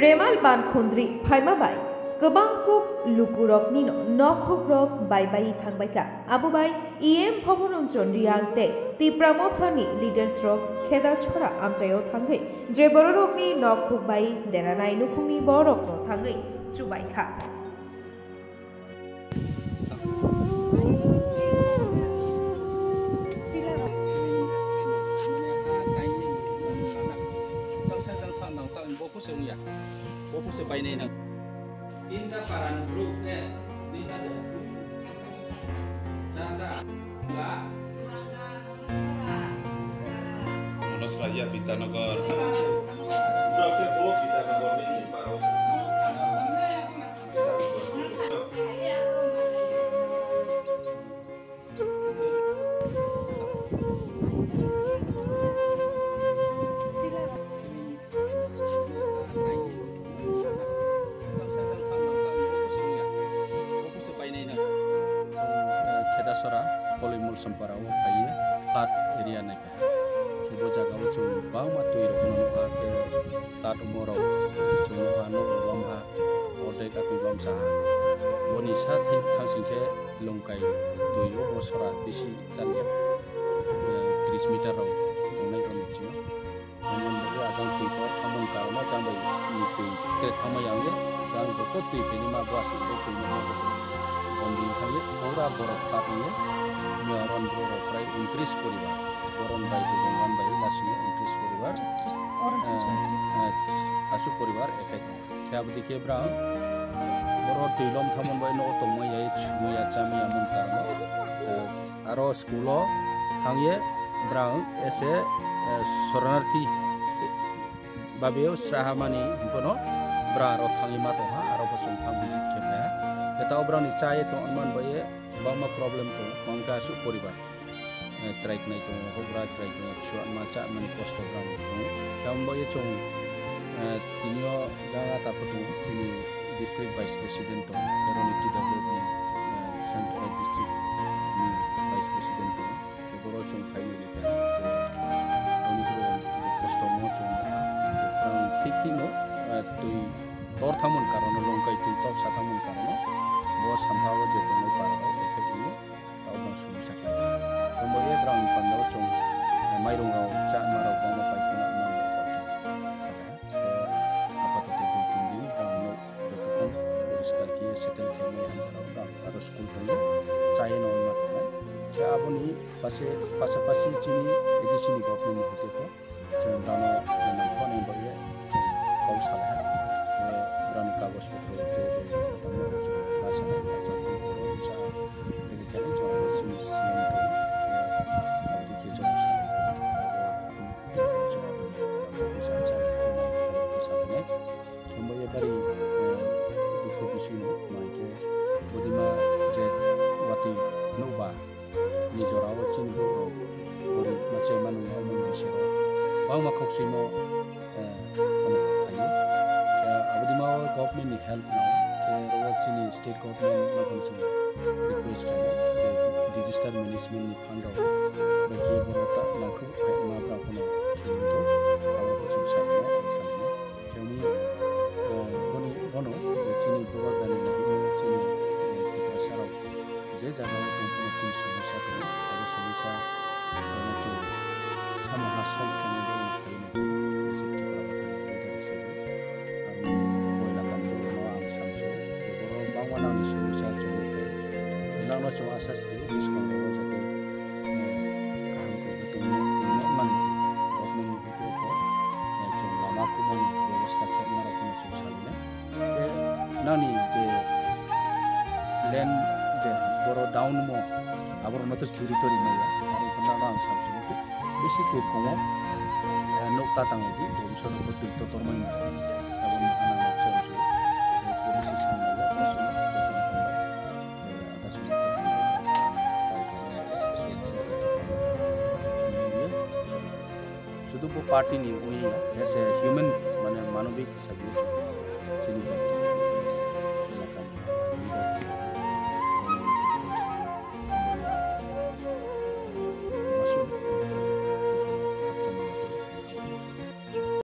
रेमाल बानखुन्द्रि फाइमाबाय गोबांखुब लुकुरकनि नखुग्रक बायबाय थांबायका आबुबाय इएम भवन चन्ड्रियांते तिप्रामथनि लिडार्स रक्स खेदा छरा आमचायाव थांगै जे बररकनि नखुगबाय देनानाय नुखुंनि बरकनो थांगै चुबायखा Fokus sebaiknya nang. Tinta paran grup ke, tinta deh. Tanda, enggak. Manos Raja Bitanagar. Berapa oh Bitanagar ini baru. Polimul Samparau kaya tat area naika ibu jaga ucung bau matu iro kuno nuha ke tat umoro ucung nuha no lomha ode kapi bamsa boni sathi thasing ke longkai tuyo bosora bisi chanya 30 meter ro nai ro nichi namun bagi ajang tuitor kamun karma jambai ni tui ke thamayang ye jang ko tui penima basi ko penima bondi khali pura borok katnya Nyaran boro prai increase poribar boron bai tugongan bai lasini increase poribar asu poribar effect khab dikhe bra boro tilom thamon bai no tongmai yai chumya chami amun karno aro schoolo thangye bra ese soranarthi babeo sahamani bono bra ro thangi ma toha aro bosong thang visit khebna eta obra ni chaye to anman bai bama problem to mangka su poribar strike nai to hobra strike no chuan macha mani post program to jambo ye chong tinio daga taputu ini district vice president to community development central district ni vice president to boro chong khai ni ta oni boro post mo chong from tikino tui tor thamun karono longkai tui top sathamun karono bo sambhawa je no paro Semuanya berang pandau cung, mairung kau cak marau kau mapai kena mana apa tu tu tinggi berang no dokumen dari sekali settle kami antara atau school kami caya non macam cak apa ni pasi cini edisi ni kau punya itu tu jangan dana dengan kau ni bagi kau salah berang kagus betul tu kamu rasa macam tu cak jadi jadi cuma sini dari distribusinya maike bodima jet wati nuba ni jorao chindu ori macai manu amun sero bang makok simo ayo abodima government ni help now ke ro chini state government na kon chini request disaster management ni fund bagi borota langku ma pra kono to awo ko sa kami Bono, sini buat dan lagi sini kita sarau. Jadi jangan lupa sini solusi tu, ada solusi macam sama hasil kami ini kami mesti kita dari sini. Boleh lakukan dulu orang samsu. Orang bangun orang solusi tu. Orang macam asas tu, sekarang orang jadi kami betul ini man, orang betul tu. Macam lama aku pun व्यवस्था किया हमारा अपना सोशल में नानी जे लैंड जे बोरो डाउन मो आबर न तो चुरी तोरी नहीं है अरे बंदा नाम सब तो बेसी तेर को नोकता तांगे जी दोसर को तिल तो तोर में अब ना ना चल जो पुलिस सिस्टम शुद्ध वो पार्टी नहीं हुई ऐसे ह्यूमन माने मानविक सर्विस